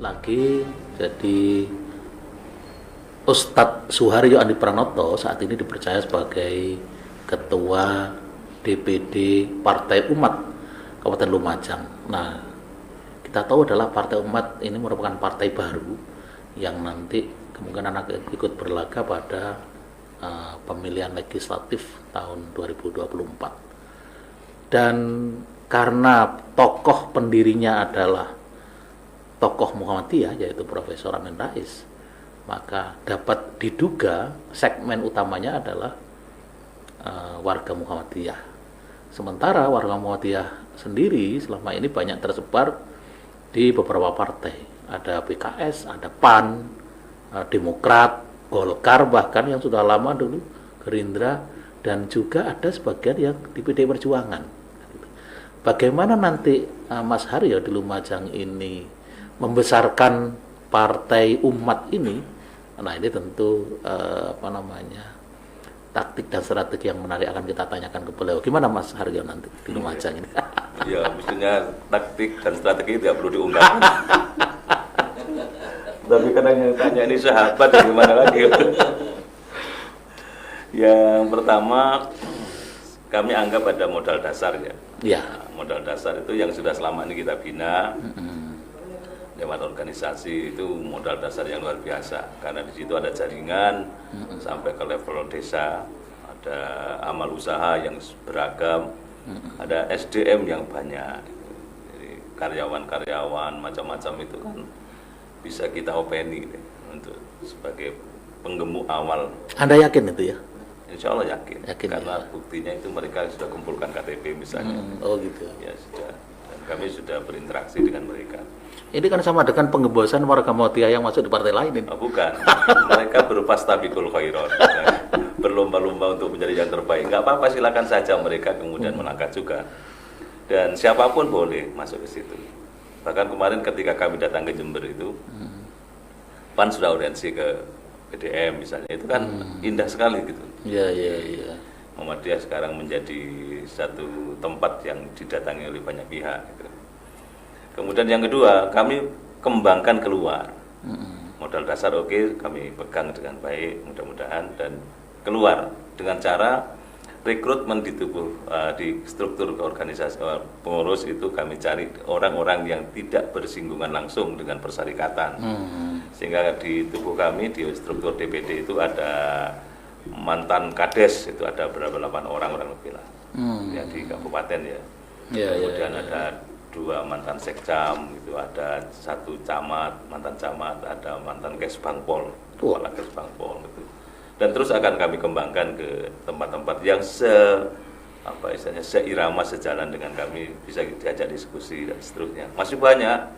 lagi. Jadi Ustadz Suharyo Andi Pranoto saat ini dipercaya sebagai Ketua DPD Partai Umat Kabupaten Lumajang. Nah, kita tahu adalah Partai Umat ini merupakan partai baru yang nanti kemungkinan akan ikut berlaga pada pemilihan legislatif tahun 2024. Dan karena tokoh pendirinya adalah tokoh Muhammadiyah, yaitu Profesor Amin Rais, maka dapat diduga segmen utamanya adalah warga Muhammadiyah. Sementara warga Muhammadiyah sendiri selama ini banyak tersebar di beberapa partai. Ada PKS, ada PAN, Demokrat, Golkar, bahkan yang sudah lama dulu Gerindra, dan juga ada sebagian yang di PDI Perjuangan. Bagaimana nanti Mas Haryo di Lumajang ini membesarkan partai umat ini? Nah, ini tentu taktik dan strategi yang menarik akan kita tanyakan ke beliau. Gimana Mas Haryo nanti di Lumajang ini? Ya, mestinya taktik dan strategi tidak perlu diungkapkan. Tapi kadang yang tanya ini sahabat, gimana lagi? Yang pertama, kami anggap ada modal dasar ya. Ya. Nah, modal dasar itu yang sudah selama ini kita bina lewat organisasi, itu modal dasar yang luar biasa. Karena di situ ada jaringan sampai ke level desa, ada amal usaha yang beragam, ada SDM yang banyak. Jadi karyawan-karyawan macam-macam itu kan bisa kita openi untuk sebagai penggemuk awal. Anda yakin itu ya? Insya Allah yakin karena ya? Buktinya itu mereka sudah kumpulkan KTP misalnya. Oh gitu. Ya sudah. Dan kami sudah berinteraksi dengan mereka. Ini kan sama dengan penggembosan warga Muhammadiyah yang masuk di partai lain ini. Oh, bukan. Mereka berupa stabikul khairat. Berlomba-lomba untuk menjadi yang terbaik. Enggak apa-apa, silakan saja mereka kemudian melangkah juga. Dan siapapun boleh masuk ke situ. Bahkan kemarin ketika kami datang ke Jember itu, PAN sudah audiensi ke PDM misalnya, itu kan indah sekali gitu. Iya. Muhammadiyah sekarang menjadi satu tempat yang didatangi oleh banyak pihak gitu. Kemudian yang kedua, kami kembangkan keluar. Modal dasar oke, kami pegang dengan baik mudah-mudahan, dan keluar dengan cara rekrutmen di tubuh di struktur organisasi pengurus itu kami cari orang-orang yang tidak bersinggungan langsung dengan persyarikatan. Sehingga di tubuh kami di struktur DPD itu ada mantan kades, itu ada berapa 8 orang lebih lah. Ya di kabupaten ya. Kemudian ada 2 mantan sekcam, itu ada 1 camat, mantan camat, ada mantan kesbangpol, kepala kesbangpol itu. Dan terus akan kami kembangkan ke tempat-tempat yang seirama, sejalan dengan kami, bisa diajak diskusi dan seterusnya. Masih banyak.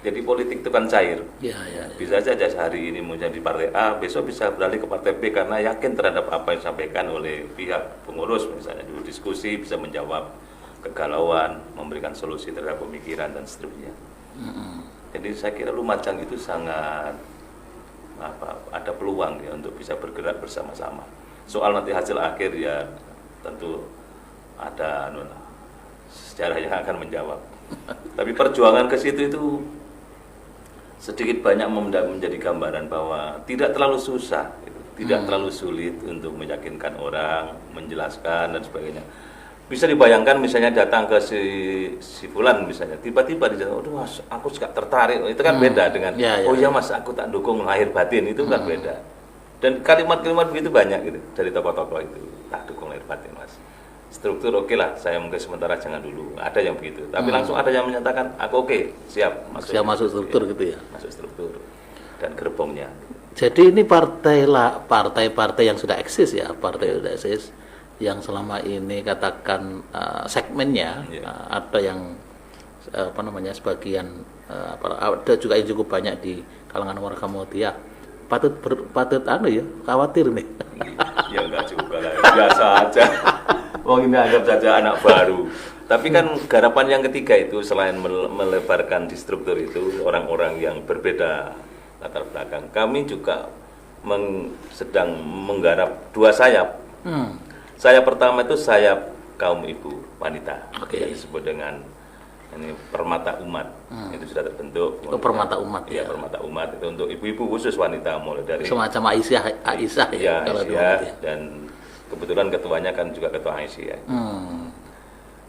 Jadi politik itu kan cair. Ya. Bisa saja hari ini menjadi partai A, besok bisa beralih ke partai B karena yakin terhadap apa yang disampaikan oleh pihak pengurus, misalnya dulu diskusi bisa menjawab kegalauan, memberikan solusi terhadap pemikiran dan seterusnya. Jadi saya kira Lumajang itu sangat ada peluang ya untuk bisa bergerak bersama-sama. Soal nanti hasil akhir ya tentu ada sejarah yang akan menjawab. Tapi perjuangan ke situ itu sedikit banyak menjadi gambaran bahwa tidak terlalu susah, tidak terlalu sulit untuk meyakinkan orang, menjelaskan dan sebagainya. Bisa dibayangkan misalnya datang ke si Fulan misalnya, tiba-tiba dia "Aduh Mas, aku suka tertarik." Itu kan beda dengan "Oh ya Mas, aku tak dukung lahir batin." Itu kan beda. Dan kalimat-kalimat begitu banyak gitu dari tokoh-tokoh itu. Tak dukung lahir batin Mas. Struktur oke lah, saya mungkin sementara jangan dulu. Ada yang begitu. Tapi langsung ada yang menyatakan, "Aku oke, siap masuk struktur gitu ya. Masuk struktur dan gerbongnya. Jadi ini partai-partai yang sudah eksis ya, partai sudah eksis yang selama ini katakan segmennya ada yang sebagian ada juga yang cukup banyak di kalangan warga Muhammadiyah. Patut khawatir nih. Ya enggak juga lah, biasa aja. Wong ini anggap saja anak baru. Tapi kan garapan yang ketiga itu selain melebarkan di struktur itu orang-orang yang berbeda latar belakang, kami juga sedang menggarap 2 sayap. Sayap pertama itu sayap kaum ibu wanita, yang disebut dengan Ini Permata Umat, itu sudah terbentuk. Permata Umat ya. Permata Umat itu untuk ibu-ibu khusus wanita, mulai dari semacam Aisyah ya, kalau Aisyah, dan kebetulan ketuanya kan juga ketua Aisyah.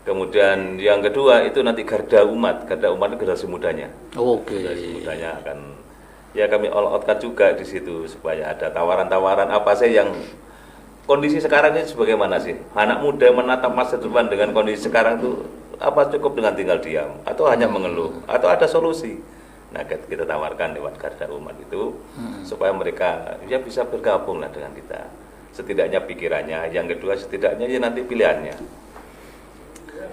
Kemudian yang kedua itu nanti Garda Umat itu generasi mudanya. Generasi mudanya akan ya kami all outkan juga di situ supaya ada tawaran-tawaran apa sih yang kondisi sekarang ini sebagaimana sih? Anak muda menatap masa depan dengan kondisi sekarang itu apa cukup dengan tinggal diam atau hanya mengeluh atau ada solusi? Nah, kita tawarkan lewat Garda Umat itu supaya mereka ya bisa bergabung lah dengan kita. Setidaknya pikirannya, yang kedua setidaknya ya nanti pilihannya.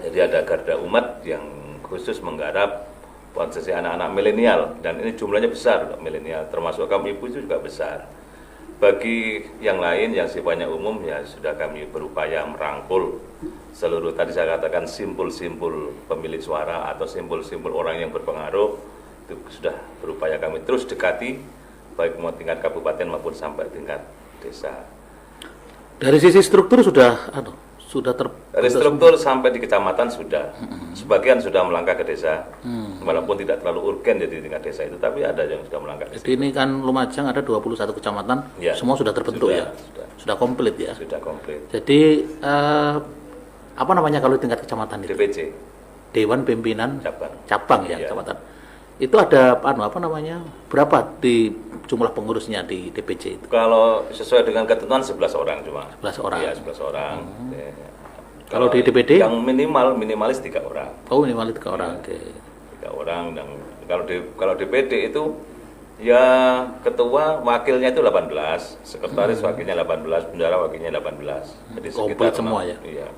Jadi ada Garda Umat yang khusus menggarap posisi anak-anak milenial, dan ini jumlahnya besar milenial, termasuk kaum ibu itu juga besar. Bagi yang lain yang sifatnya umum ya sudah kami berupaya merangkul seluruh tadi saya katakan simpul-simpul pemilik suara atau simpul-simpul orang yang berpengaruh, itu sudah berupaya kami terus dekati baik mau tingkat kabupaten maupun sampai tingkat desa. Dari sisi struktur sudah dari struktur sampai di kecamatan sudah, sebagian sudah melangkah ke desa, walaupun tidak terlalu urgen jadi tingkat desa itu, tapi ada yang sudah melangkah. Jadi ini kan Lumajang ada 21 kecamatan, ya, semua sudah terbentuk sudah komplit ya. Sudah komplit. Jadi apa namanya kalau tingkat kecamatan itu? DPC. Dewan Pimpinan Cabang ya, ya. Kecamatan. Itu ada apa namanya? Berapa di jumlah pengurusnya di DPC itu? Kalau sesuai dengan ketentuan 11 orang cuma. 11 orang. Iya, 11 orang. Ya. Kalau di DPD? Yang minimalis 3 orang. Oh, minimalis 3 orang. Ya, oke. 3 orang, dan kalau DPD itu ya ketua wakilnya itu 18, sekretaris wakilnya 18, bendahara wakilnya 18. Jadi komplit semua ya. Iya.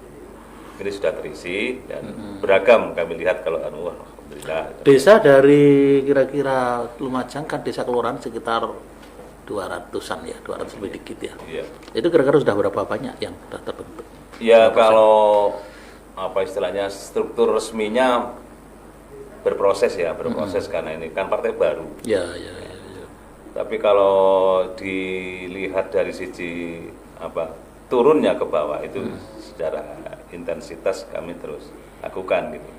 Ini sudah terisi dan beragam kami lihat kalau alhamdulillah. Desa dari kira-kira Lumajang kan desa kelurahan sekitar 200-an ya, 200 lebih dikit ya. Iya. Itu kira-kira sudah berapa banyak yang sudah terbentuk? Ya kalau apa istilahnya struktur resminya berproses karena ini kan partai baru. Ya. Tapi kalau dilihat dari sisi turunnya ke bawah itu secara intensitas kami terus lakukan gitu.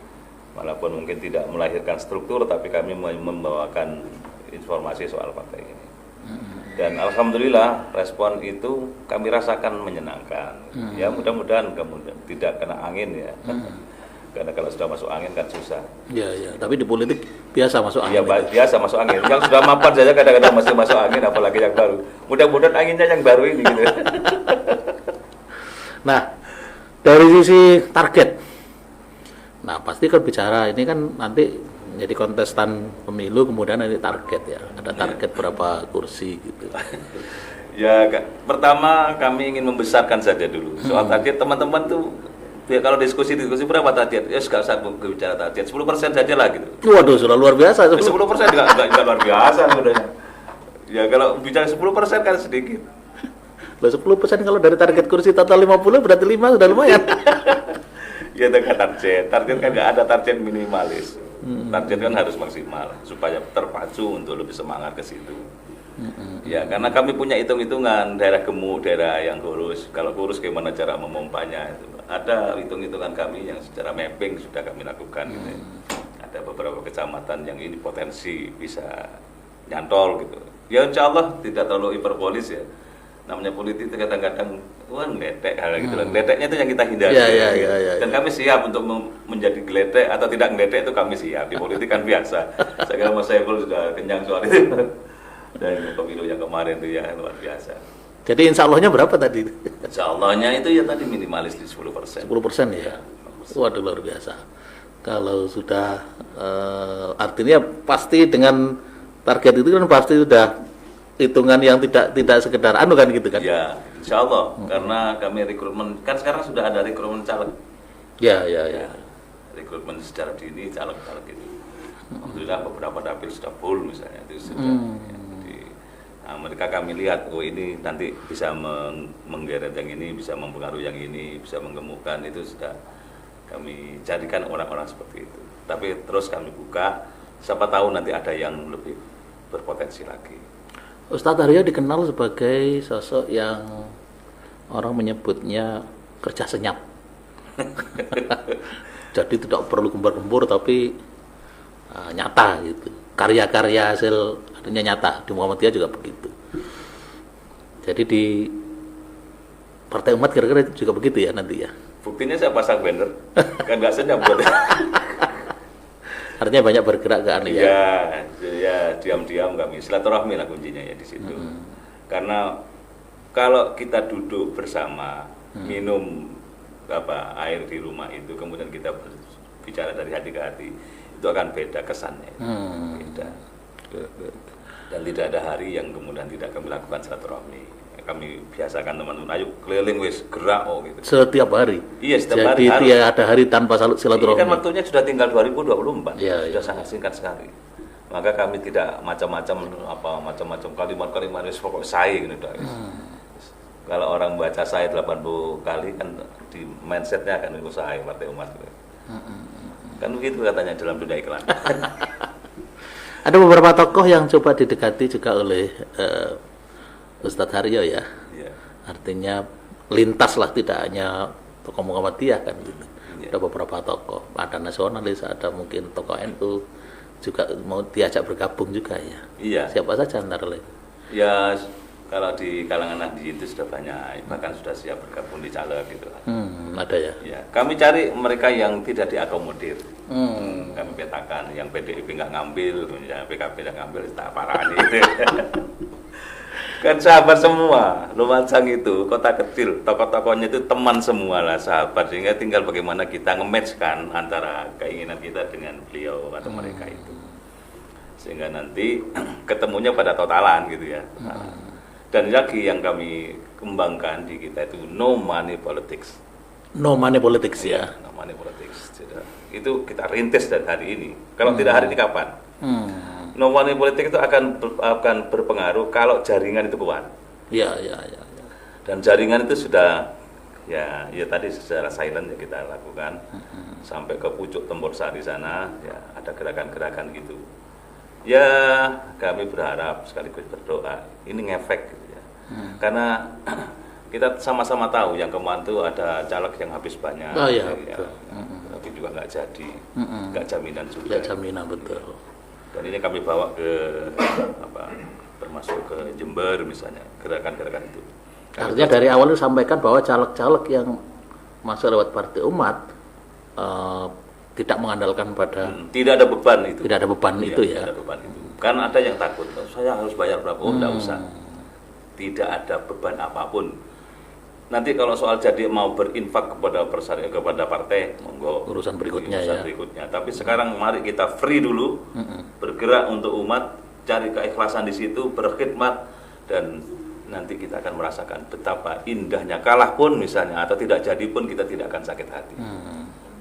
Walaupun mungkin tidak melahirkan struktur, tapi kami membawakan informasi soal partai ini. Dan alhamdulillah respon itu kami rasakan menyenangkan. Ya mudah-mudahan tidak kena angin ya. Karena kalau sudah masuk angin kan susah. Ya. Tapi di politik biasa masuk angin. Iya, biasa masuk angin. Yang sudah mapan saja kadang-kadang masih masuk angin, apalagi yang baru. Mudah-mudahan anginnya yang baru ini gitu. Nah, dari sisi target. Nah, pasti kan bicara ini kan nanti jadi kontestan pemilu, kemudian ada target ya. Ada target berapa kursi gitu. Ya, pertama kami ingin membesarkan saja dulu. Soal target teman-teman tuh ya, kalau diskusi berapa target? Ya nggak usah bicara target, 10% saja lah gitu. Waduh, sudah luar biasa. 10% nggak luar biasa sebenarnya. Ya kalau bicara 10% kan sedikit. 10% kalau dari target kursi total 50 berarti 5 sudah lumayan. Ya itu kan target kan nggak ada target minimalis. Target kan harus maksimal supaya terpacu untuk lebih semangat ke situ. Ya karena kami punya hitung-hitungan daerah gemuk, daerah yang kurus. Kalau kurus gimana cara memompanya itu. Ada hitung-hitungan kami yang secara mapping sudah kami lakukan gitu. Ada beberapa kecamatan yang ini potensi bisa nyantol gitu. Ya insya Allah tidak terlalu hiperbolis ya. Namanya politik itu kadang-kadang ngeletek hal gitu. Ngeleteknya itu yang kita hindari. Dan kami siap untuk menjadi geletek atau tidak ngeletek itu kami siap. Di politik kan biasa. Saya kira Mas Saiful sudah kenyang soal itu. Dan pemilu yang kemarin itu ya luar biasa. Jadi insya Allahnya berapa tadi? Insya Allahnya itu ya tadi minimalis di 10%. 10% ya? Waduh luar biasa. Kalau sudah artinya pasti dengan target itu kan pasti sudah hitungan yang tidak sekedar kan gitu kan? Ya, insya Allah. Karena kami rekrutmen, kan sekarang sudah ada rekrutmen caleg. Ya. Rekrutmen secara dini caleg-caleg itu. Alhamdulillah beberapa dapil sudah full misalnya itu sudah. Mereka kami lihat, ini nanti bisa menggeret yang ini, bisa mempengaruhi yang ini, bisa menggemukkan, itu sudah kami carikan orang-orang seperti itu. Tapi terus kami buka, siapa tahu nanti ada yang lebih berpotensi lagi. Ustadz Aryo dikenal sebagai sosok yang orang menyebutnya kerja senyap. Jadi tidak perlu gembur-gembur tapi nyata gitu. Karya-karya hasil artinya nyata. Di Muhammadiyah juga begitu. Jadi di Partai Umat kira-kira juga begitu ya nanti ya. Buktinya saya pasang banner, kan nggak senyap buat. Artinya banyak bergerak ke anu ya. Ya diam-diam kami silaturahmi lah kuncinya ya di situ. Karena kalau kita duduk bersama minum air di rumah itu, kemudian kita bicara dari hati ke hati, itu akan beda kesannya. Beda. Dan tidak ada hari yang kemudian tidak kami lakukan silaturahmi. Kami biasakan teman-teman, ayo keliling wis gerak gitu. Setiap hari. Iya, setiap hari. Jadi ada hari tanpa silaturahmi. Ini kan waktunya sudah tinggal 2024. Ya, sudah sangat singkat sekali. Maka kami tidak macam-macam kalimat-kalimat wis pokok saya gitu. Kalau orang baca saya 80 kali kan di mindsetnya akan ikut saya Partai Umat. Kan begitu katanya dalam dunia iklan. Ada beberapa tokoh yang coba didekati juga oleh Ustadz Haryo ya. Artinya lintas lah, tidak hanya tokoh Muhammadiyah kan gitu. Ada beberapa tokoh, ada nasionalis, ada mungkin tokoh NU juga mau diajak bergabung juga ya. Iya. Siapa saja antara lain? Ya kalau di kalangan Nahdi itu sudah banyak, bahkan sudah siap bergabung di caleg gitu. Ada ya. Ya, kami cari mereka yang tidak diakomodir. Kami petakan yang PDIP nggak ngambil, ya PKB nggak ngambil, tak parah gitu. Kan sahabat semua, Lumajang itu kota kecil, tokoh-tokohnya itu teman semua lah, sahabat, sehingga tinggal bagaimana kita nge-match-kan antara keinginan kita dengan beliau atau mereka itu, sehingga nanti ketemunya pada totalan gitu ya. Dan lagi yang kami kembangkan di kita itu no money politics. No money politics ya. No money politics. Itu kita rintis dari hari ini. Kalau tidak hari ini kapan? No money politik itu akan berpengaruh kalau jaringan itu kuat. Ya. Dan jaringan itu sudah ya tadi secara silent ya kita lakukan sampai ke pucuk Tempur Sari sana ya ada gerakan-gerakan gitu. Ya kami berharap sekaligus berdoa ini ngefek gitu ya. Karena kita sama-sama tahu yang kemarin itu ada caleg yang habis banyak. Oh iya, ya, tapi juga nggak jadi, nggak jaminan juga. Nggak jaminan betul. Dan ini kami bawa ke termasuk ke Jember misalnya, gerakan-gerakan itu. Artinya dari awal itu sampaikan bahwa caleg-caleg yang masuk lewat Partai Umat tidak mengandalkan pada tidak ada beban itu. Tidak ada beban itu ya. Tidak ada beban itu. Kan ada yang takut, saya harus bayar berapa? Oh, enggak usah. Tidak ada beban apapun. Nanti kalau soal jadi mau berinfak kepada partai, monggo urusan berikutnya ya. Berikutnya. Tapi sekarang mari kita free dulu, bergerak untuk umat, cari keikhlasan di situ, berkhidmat, dan nanti kita akan merasakan betapa indahnya kalah pun misalnya atau tidak jadi pun kita tidak akan sakit hati.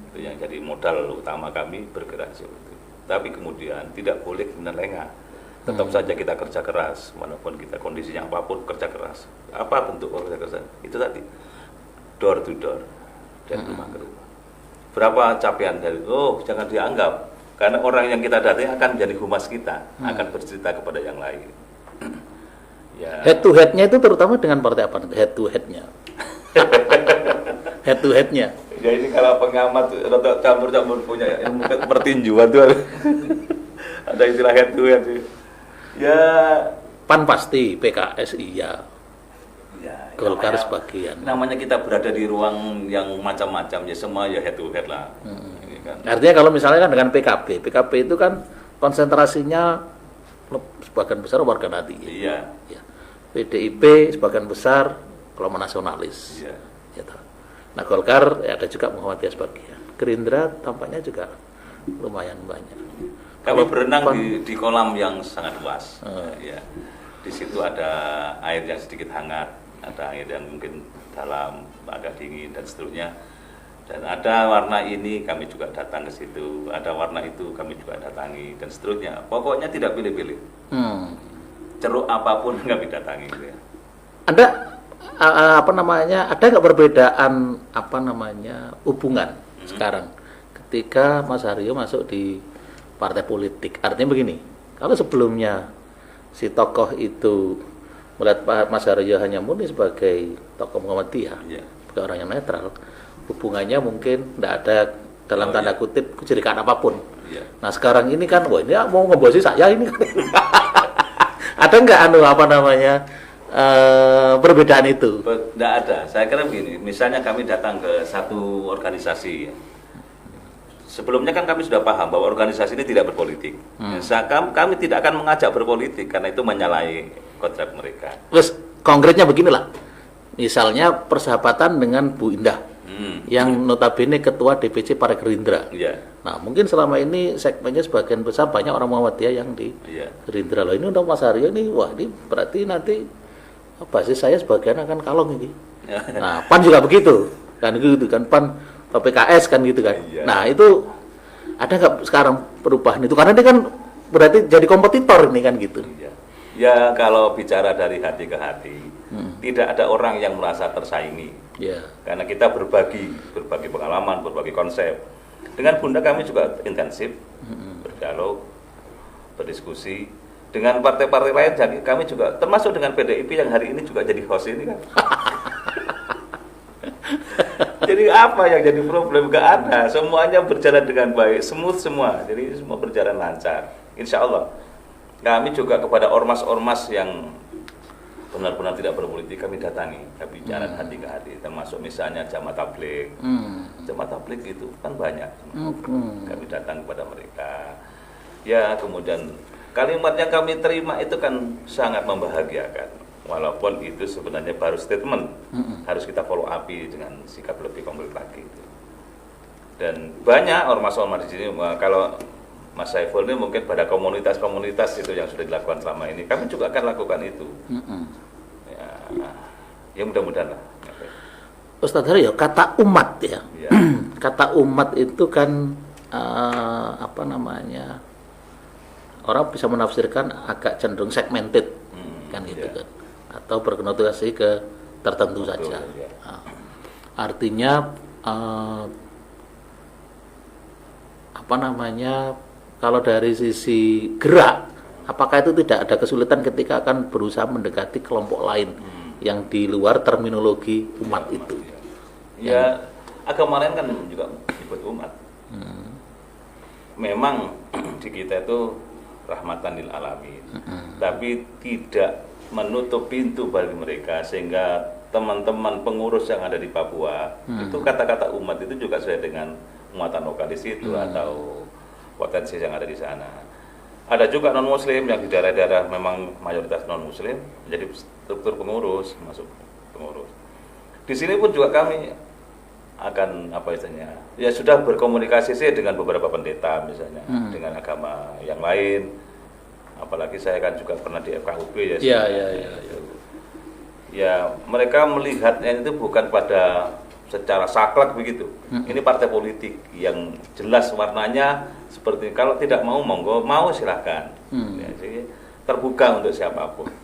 Itu yang jadi modal utama kami bergerak seperti itu. Tapi kemudian tidak boleh lengah. Tetap saja kita kerja keras, walaupun kita kondisinya apapun kerja keras. Apa bentuk kerja keras? Itu tadi, door to door, dari rumah ke rumah. Berapa capaian dari jangan dianggap, karena orang yang kita datangi akan menjadi humas kita, akan bercerita kepada yang lain. Ya. Head to headnya itu terutama dengan partai apa? Head to headnya. Head to headnya. Ya ini kalau pengamat campur-campur punya yang pertinjuan tuh ada istilah head to head. Ya, PAN pasti, PKS iya. Ya, Golkar sebagian. Namanya kita berada di ruang yang macam-macam ya, semua ya head to head lah. Ini kan. Artinya kalau misalnya kan dengan PKB itu kan konsentrasinya sebagian besar warga Nahdi. Iya. Ya. PDIP sebagian besar kelompok nasionalis. Iya. Gitu. Nah Golkar ya ada juga Muhammadiyah sebagian. Gerindra tampaknya juga lumayan banyak. Kami berenang di kolam yang sangat luas. Ya. Di situ ada air yang sedikit hangat, ada air yang mungkin dalam, agak dingin dan seterusnya. Dan ada warna ini kami juga datang ke situ, ada warna itu kami juga datangi dan seterusnya. Pokoknya tidak pilih-pilih. Ceruk apapun kami datangi. Ya. Ada ada nggak perbedaan hubungan sekarang ketika Mas Haryo masuk di partai politik? Artinya begini, kalau sebelumnya si tokoh itu melihat Pak Mas Haryo hanya murni sebagai tokoh Muhammadiyah, sebagai orang yang netral, hubungannya mungkin tidak ada dalam tanda kutip kecurigaan apapun. Iya. Nah sekarang ini kan, wah ini mau ngebosi saya ini. Ada nggak perbedaan itu? Tidak ada. Saya kira begini, misalnya kami datang ke satu organisasi, ya. Sebelumnya kan kami sudah paham bahwa organisasi ini tidak berpolitik. Kami tidak akan mengajak berpolitik karena itu menyalahi kontrak mereka. Terus konkretnya beginilah, misalnya persahabatan dengan Bu Indah, yang notabene ketua DPC Partai Gerindra. Iya. Nah mungkin selama ini segmennya sebagian besar banyak orang Muhammadiyah yang di Gerindra. Loh ini untuk Mas Aryo ini, wah ini berarti nanti basis saya sebagian akan kalong ini. Nah PAN juga begitu, kan gitu kan, PAN PKS kan gitu kan. Iya. Nah itu ada nggak sekarang perubahan itu? Karena ini kan berarti jadi kompetitor ini kan gitu. Iya. Ya kalau bicara dari hati ke hati, tidak ada orang yang merasa tersaingi. Yeah. Karena kita berbagi pengalaman, berbagi konsep. Dengan Bunda kami juga intensif berdialog, berdiskusi. Dengan partai-partai lain, kami juga termasuk dengan PDIP yang hari ini juga jadi host ini kan. Jadi apa yang jadi problem? Gak ada, semuanya berjalan dengan baik, smooth semua. Jadi semua berjalan lancar, insya Allah. Kami juga kepada ormas-ormas yang benar-benar tidak berpolitik kami datangi, kami bicara hati ke hati, termasuk misalnya jamaah tabligh. Jamaah tabligh itu kan banyak, kami datang kepada mereka. Ya kemudian kalimat yang kami terima itu kan sangat membahagiakan. Walaupun itu sebenarnya baru statement, harus kita follow up dengan sikap lebih konkret lagi. Dan banyak ormas-ormas di sini, kalau Mas Saiful ini mungkin pada komunitas-komunitas itu yang sudah dilakukan selama ini, kami juga akan lakukan itu. Ya mudah-mudahan lah. Ustadz Haryo, kata umat ya, kata umat itu kan orang bisa menafsirkan agak cenderung segmented, kan gitu kan. Atau berkonotasi ke tertentu saja. Nah, artinya kalau dari sisi gerak, apakah itu tidak ada kesulitan ketika akan berusaha mendekati kelompok lain yang di luar terminologi umat itu? Ya, agama lain kan juga disebut umat. Memang di kita itu rahmatan lil alamin, tapi tidak menutup pintu bagi mereka, sehingga teman-teman pengurus yang ada di Papua itu kata-kata umat itu juga sesuai dengan muatan lokal di situ atau potensi yang ada di sana. Ada juga non muslim yang di daerah-daerah memang mayoritas non muslim menjadi struktur pengurus, masuk pengurus. Di sini pun juga kami akan ya sudah berkomunikasi sih dengan beberapa pendeta misalnya, dengan agama yang lain. Apalagi saya kan juga pernah di FKUB ya. Ya, mereka melihatnya itu bukan pada secara saklek begitu. Ini partai politik yang jelas warnanya seperti, kalau tidak mau monggo, mau silahkan. Ya, jadi terbuka untuk siapapun.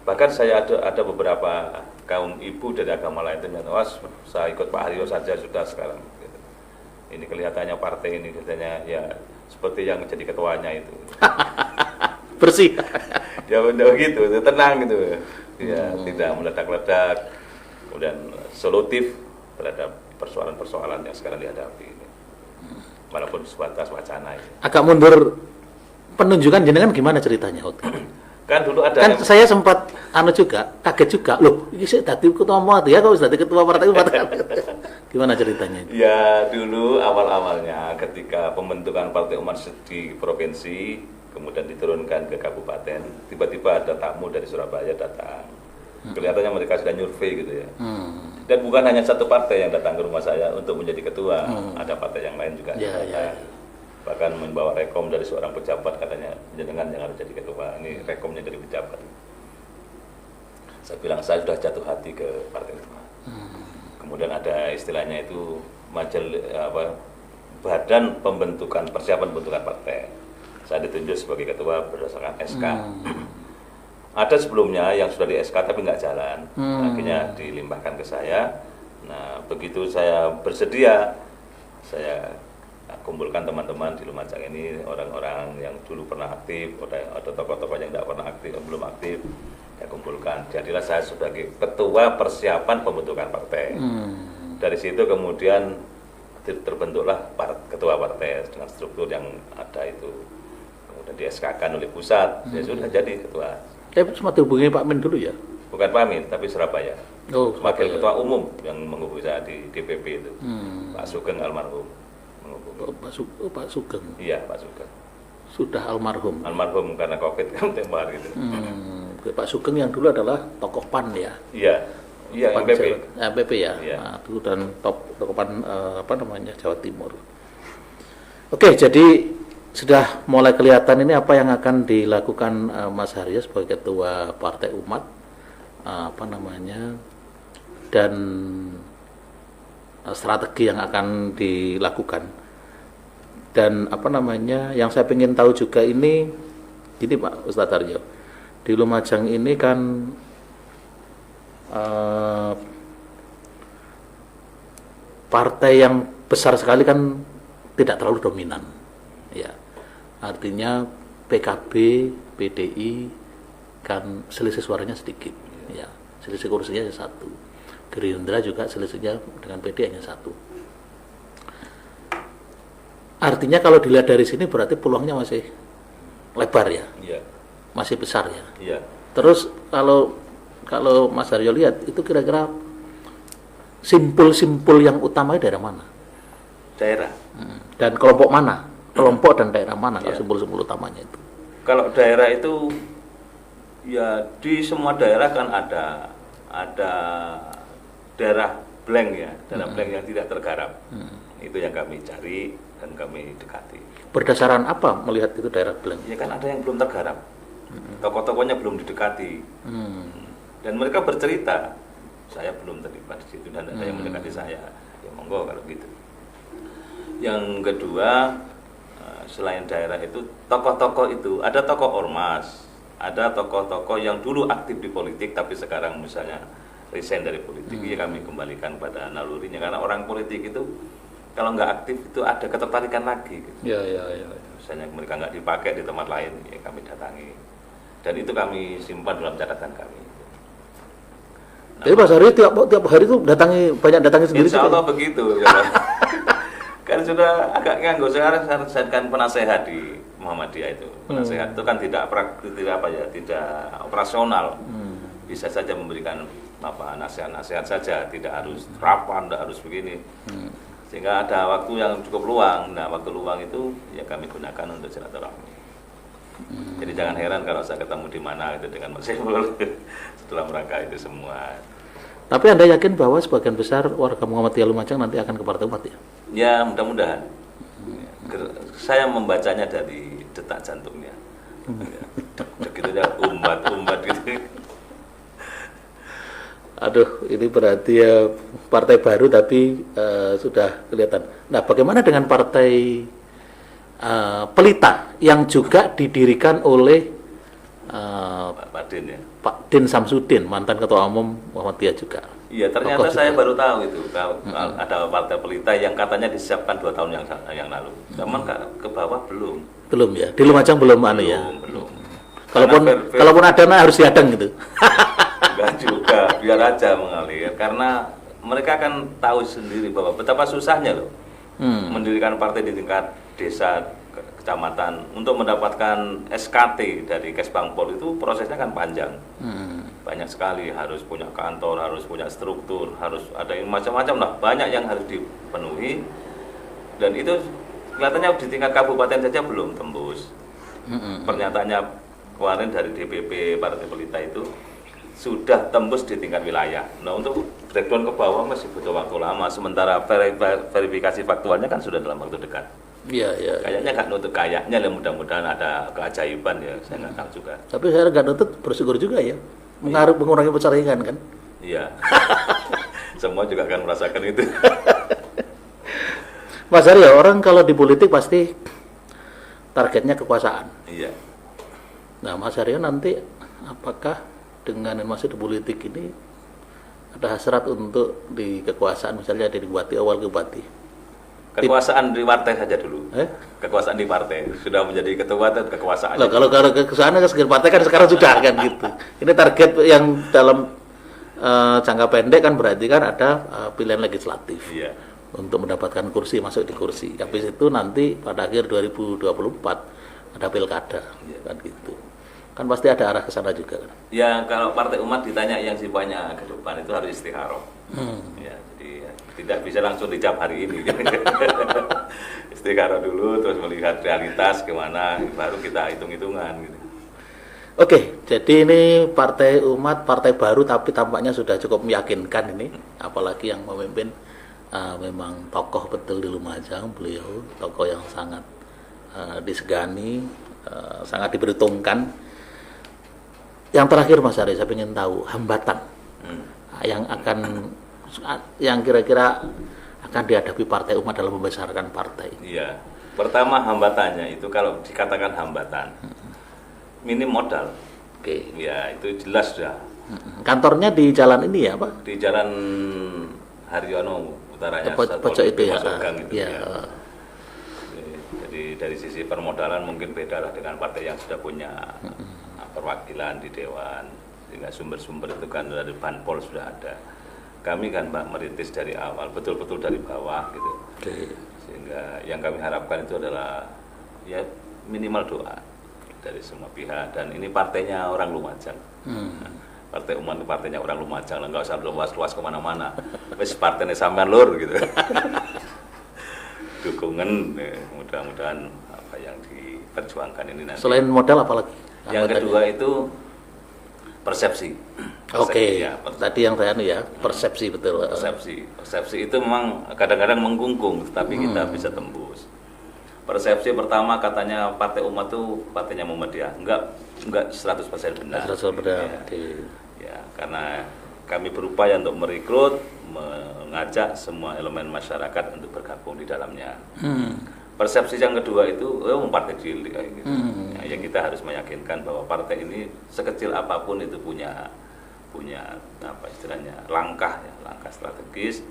Bahkan saya ada beberapa kaum ibu dari agama lain itu bilang, saya ikut Pak Haryo saja sudah sekarang. Ini kelihatannya partai ini katanya ya seperti yang menjadi ketuanya itu. Bersih. Ya benar gitu, tenang gitu. Ya, tidak meledak-ledak, kemudian solutif terhadap persoalan-persoalan yang sekarang dihadapi ini. Walaupun sebatas wacana ini. Agak mundur penunjukan jenengan gimana ceritanya? Kan dulu ada kan saya sempat kaget juga. Loh, ini saya tadi ketua Muhammadiyah kok tadi ketua partai umat. Gimana ceritanya? Ya, dulu awal-awalnya ketika pembentukan partai umat di provinsi, kemudian diturunkan ke kabupaten, tiba-tiba ada tamu dari Surabaya datang. Kelihatannya mereka sudah nyurvei gitu ya. Dan bukan hanya satu partai yang datang ke rumah saya untuk menjadi ketua, ada partai yang lain juga datang. Bahkan membawa rekom dari seorang pejabat, katanya jenengan yang harus jadi ketua, ini rekomnya dari pejabat. Saya bilang saya sudah jatuh hati ke partai umat. Kemudian ada istilahnya itu badan pembentukan, persiapan pembentukan partai. Saya ditunjuk sebagai ketua berdasarkan SK. Ada sebelumnya yang sudah di SK tapi nggak jalan, akhirnya dilimpahkan ke saya. Nah, begitu saya bersedia, saya kumpulkan teman-teman di Lumajang ini, orang-orang yang dulu pernah aktif, ada tokoh-tokoh yang tidak pernah aktif, belum aktif, saya kumpulkan. Jadilah saya sebagai ketua persiapan pembentukan partai. Dari situ kemudian terbentuklah ketua partai dengan struktur yang ada itu, kemudian di SK-kan oleh pusat, ya sudah jadi ketua. Sempat hubungi Pak Min dulu ya? Bukan Pak Min, tapi Surabaya. Surabaya. Wakil ketua umum yang menghubungi saya di DPP itu, Pak Sugeng almarhum menghubungi. Pak Sugeng. Iya, Pak Sugeng. Sudah almarhum. Almarhum karena COVID kan tempo hari itu. Pak Sugeng yang dulu adalah tokoh PAN ya? Iya, MPP. MPP ya. Iya. Nah, dulu dan tokoh PAN Jawa Timur. Oke, jadi sudah mulai kelihatan ini apa yang akan dilakukan Mas Haryo sebagai ketua Partai Umat, dan strategi yang akan dilakukan. Dan yang saya ingin tahu juga ini Pak Ustadz Haryo, di Lumajang ini kan partai yang besar sekali kan tidak terlalu dominan, ya. Artinya PKB, PDI kan selisih suaranya sedikit, ya. Selisih kursinya hanya 1. Gerindra juga selisihnya dengan PD hanya 1. Artinya kalau dilihat dari sini berarti peluangnya masih lebar ya, masih besar ya. Terus kalau Mas Haryo lihat itu kira-kira simpul-simpul yang utamanya daerah mana? Daerah. Dan kelompok mana? Kelompok dan daerah mana kalau simpul-simpul utamanya itu? Kalau daerah itu ya di semua daerah kan ada daerah blank ya, daerah blank yang tidak tergarap. Itu yang kami cari dan kami dekati. Berdasarkan apa melihat itu daerah blank? Ya kan ada yang belum tergarap, tokoh-tokohnya belum didekati, dan mereka bercerita, saya belum terlibat di situ dan ada yang mendekati saya, ya monggo kalau gitu. Yang kedua, selain daerah itu, tokoh-tokoh itu ada tokoh ormas, ada tokoh-tokoh yang dulu aktif di politik tapi sekarang misalnya resign dari politik, ya kami kembalikan pada nalurinya, karena orang politik itu kalau nggak aktif itu ada ketertarikan lagi gitu. Ya. Misalnya mereka nggak dipakai di tempat lain, ya kami datangi dan itu kami simpan dalam catatan kami. Jadi Mas Haryo tiap hari itu datangi sendiri? Insya Allah begitu ya. Kan sudah agak nganggo, sekarang saya kan penasehat di Muhammadiyah itu. Penasehat itu kan tidak operasional. Bisa saja memberikan nasihat-nasihat saja, tidak harus rapat, tidak harus begini. Sehingga ada waktu yang cukup luang. Nah, waktu luang itu ya kami gunakan untuk silaturahmi. Jadi jangan heran kalau saya ketemu di mana itu dengan Mas Saiful setelah merangka itu semua. Tapi Anda yakin bahwa sebagian besar warga Muhammadiyah Lumajang nanti akan ke Partai Umat ya? Ya, mudah-mudahan. Saya membacanya dari detak jantungnya. Begitu ya, umbat gitu. Aduh, ini berarti ya partai baru tapi sudah kelihatan. Nah, bagaimana dengan partai Pelita yang juga didirikan oleh Pak Din ya? Pak Din Samsudin, mantan Ketua Umum Muhammadiyah juga. Iya, ternyata saya baru tahu itu ada partai Pelita yang katanya disiapkan 2 tahun yang lalu. Cuman ke bawah belum. Belum ya? Di Lumajang belum ya? Belum. Kalaupun ada harus diadang gitu. Enggak juga, biar aja mengalir, karena mereka akan tahu sendiri bahwa betapa susahnya loh mendirikan partai di tingkat desa, kecamatan. Untuk mendapatkan SKT dari Kesbangpol itu prosesnya kan panjang, banyak sekali, harus punya kantor, harus punya struktur, harus ada yang macam-macam lah, banyak yang harus dipenuhi, dan itu kelihatannya di tingkat kabupaten saja belum tembus. Pernyataannya kemarin dari DPP Partai Pelita itu sudah tembus di tingkat wilayah. Nah, untuk breakdown ke bawah masih butuh waktu lama. Sementara verifikasi faktualnya kan sudah dalam waktu dekat. Iya. Kayaknya nggak nutup kayaknya, mudah-mudahan ada keajaiban ya. Saya nggak tahu juga. Tapi saya nggak nutup, bersyukur juga ya. Mengurangi persaingan kan? Iya. Semua juga akan merasakan itu. Mas Haryo, orang kalau di politik pasti targetnya kekuasaan. Iya. Nah, Mas Haryo nanti apakah dengan masih di politik ini ada hasrat untuk di kekuasaan, misalnya di bupati, awal ke bupati? Kekuasaan di partai saja dulu. Kekuasaan di partai sudah menjadi ketua dan kekuasaan. Loh, kalau kekuasaan ke partai kan sekarang sudah kan gitu. Ini target yang dalam jangka pendek kan berarti kan ada pilihan legislatif. Iya. untuk mendapatkan kursi, masuk di kursi. Habis itu nanti pada akhir 2024 ada pilkada, kan gitu. Kan pasti ada arah ke sana juga kan. Ya kalau Partai Umat ditanya yang sifatnya ke depan itu harus istikharah. Ya, jadi ya, tidak bisa langsung dijawab hari ini. Istikharah dulu, terus melihat realitas gimana, baru kita hitung-hitungan gitu. Oke, jadi ini Partai Umat, partai baru tapi tampaknya sudah cukup meyakinkan ini, apalagi yang memimpin memang tokoh betul di Lumajang, beliau tokoh yang sangat disegani, sangat diperhitungkan. Yang terakhir Mas Ari, saya ingin tahu hambatan yang kira-kira akan dihadapi Partai Umat dalam membesarkan partai. Iya, pertama hambatannya itu kalau dikatakan hambatan, minim modal. Oke. Ya itu jelas sudah. Kantornya di jalan ini ya Pak? Di Jalan Haryono utaranya. Pojok itu ya. Masuk gang itu, ya. ya. Jadi dari sisi permodalan mungkin beda lah dengan partai yang sudah punya perwakilan di Dewan, sehingga sumber-sumber itu kan dari Banpol sudah ada. Kami kan Mbak merintis dari awal, betul-betul dari bawah gitu. Oke. Sehingga yang kami harapkan itu adalah ya minimal doa dari semua pihak, dan ini partainya orang Lumajang. Partai Umat itu partainya orang Lumajang, enggak usah luas-luas kemana-mana. Wes partainya sampean lur gitu. Dukungan mudah-mudahan apa yang diperjuangkan ini nanti. Selain modal apa lagi? Yang kedua itu persepsi. Oke. Ya, tadi yang saya ya, persepsi betul. Persepsi itu memang kadang-kadang mengkungkung, tapi kita bisa tembus. Persepsi pertama katanya Partai Umat itu partainya Muhammadiyah. Enggak 100% benar. 100% benar. Ya. Oke. Ya, karena kami berupaya untuk merekrut, mengajak semua elemen masyarakat untuk bergabung di dalamnya. Persepsi yang kedua itu partai cilik kayak gitu. Ya, kita harus meyakinkan bahwa partai ini sekecil apapun itu punya apa istilahnya langkah strategis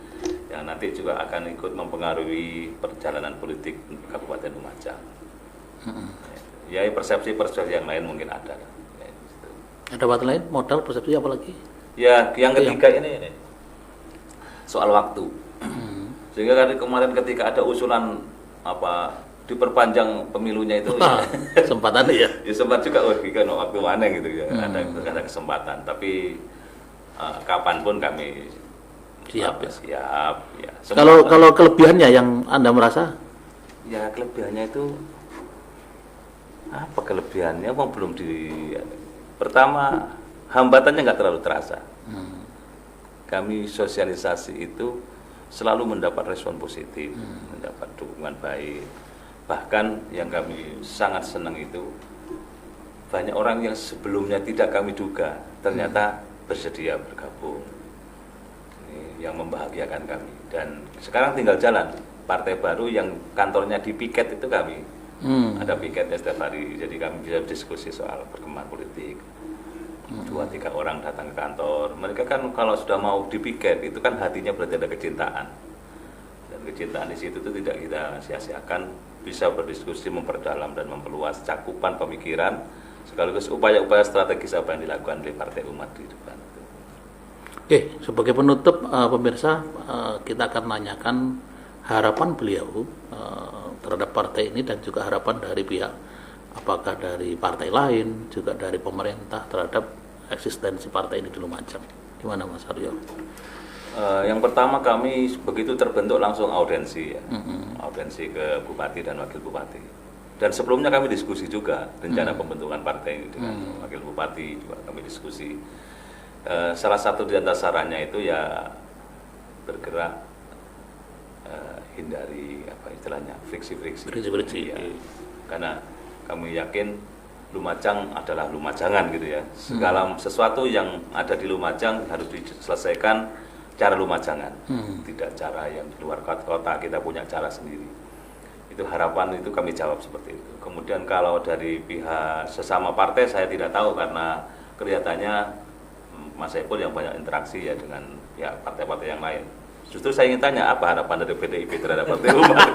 yang nanti juga akan ikut mempengaruhi perjalanan politik Kabupaten Lumajang. Ya persepsi yang lain mungkin ada. Ya, gitu. Ada waktu lain modal persepsi apa lagi? Ya yang ketiga ini soal waktu. Sehingga kemarin ketika ada usulan apa diperpanjang pemilunya itu kesempatan ya. Ya sempat juga kan waktu mana gitu ya. Ada kesempatan, tapi kapanpun kami siap. Siap ya. Kalau kelebihannya yang Anda merasa? Ya kelebihannya itu apa kelebihannya? Belum pertama hambatannya nggak terlalu terasa. Kami sosialisasi itu selalu mendapat respon positif, mendapat dukungan baik. Bahkan yang kami sangat senang itu banyak orang yang sebelumnya tidak kami duga ternyata bersedia bergabung. Ini yang membahagiakan kami. Dan sekarang tinggal jalan. Partai baru yang kantornya di piket itu kami. Ada piketnya setiap hari. Jadi kami bisa diskusi soal perkembangan politik. 2-3 orang datang ke kantor. Mereka kan kalau sudah mau dipiket itu kan hatinya berarti ada kecintaan. Dan kecintaan di situ itu tidak kita sia-siakan, bisa berdiskusi, memperdalam dan memperluas cakupan pemikiran sekaligus upaya-upaya strategis apa yang dilakukan oleh Partai Umat di depan. Oke, sebagai penutup pemirsa, kita akan menanyakan harapan beliau terhadap partai ini dan juga harapan dari pihak apakah dari partai lain, juga dari pemerintah terhadap eksistensi partai ini di Lumajang. Gimana Mas Aryo? Yang pertama kami begitu terbentuk langsung audiensi ya. Audiensi ke Bupati dan Wakil Bupati. Dan sebelumnya kami diskusi juga rencana pembentukan partai ini dengan Wakil Bupati juga kami diskusi. Salah satu di antara sarannya itu ya bergerak hindari apa istilahnya friksi-friksi. Ya. Karena kami yakin Lumajang adalah Lumajangan gitu ya. Segala sesuatu yang ada di Lumajang harus diselesaikan cara Lumajangan, tidak cara yang di luar kota. Kita punya cara sendiri. Itu harapan itu kami jawab seperti itu. Kemudian kalau dari pihak sesama partai saya tidak tahu karena kelihatannya Mas Saiful yang banyak interaksi ya dengan ya partai-partai yang lain. Justru saya ingin tanya apa harapan dari PDIP terhadap Partai Umat.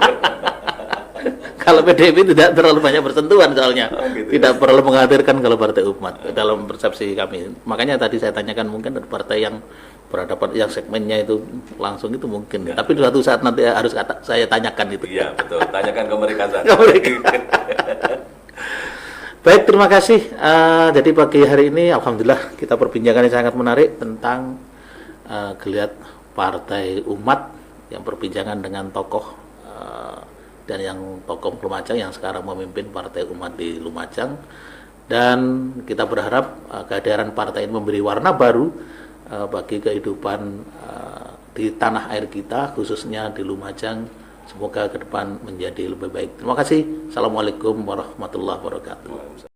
Kalau PDIP tidak terlalu banyak bersentuhan soalnya, gitu tidak perlu menghadirkan kalau Partai Umat dalam persepsi kami. Makanya tadi saya tanyakan mungkin ada partai yang berhadapan yang segmennya itu langsung itu mungkin. Ya. Tapi suatu saat nanti harus saya tanyakan itu. Iya betul, tanyakan ke mereka saja. Baik, terima kasih. Jadi pagi hari ini alhamdulillah kita perbincangan yang sangat menarik tentang geliat Partai Umat, yang perbincangan dengan tokoh dan yang tokoh Lumajang yang sekarang memimpin Partai Umat di Lumajang. Dan kita berharap kehadiran partai ini memberi warna baru bagi kehidupan di tanah air kita, khususnya di Lumajang. Semoga ke depan menjadi lebih baik. Terima kasih. Assalamualaikum warahmatullahi wabarakatuh.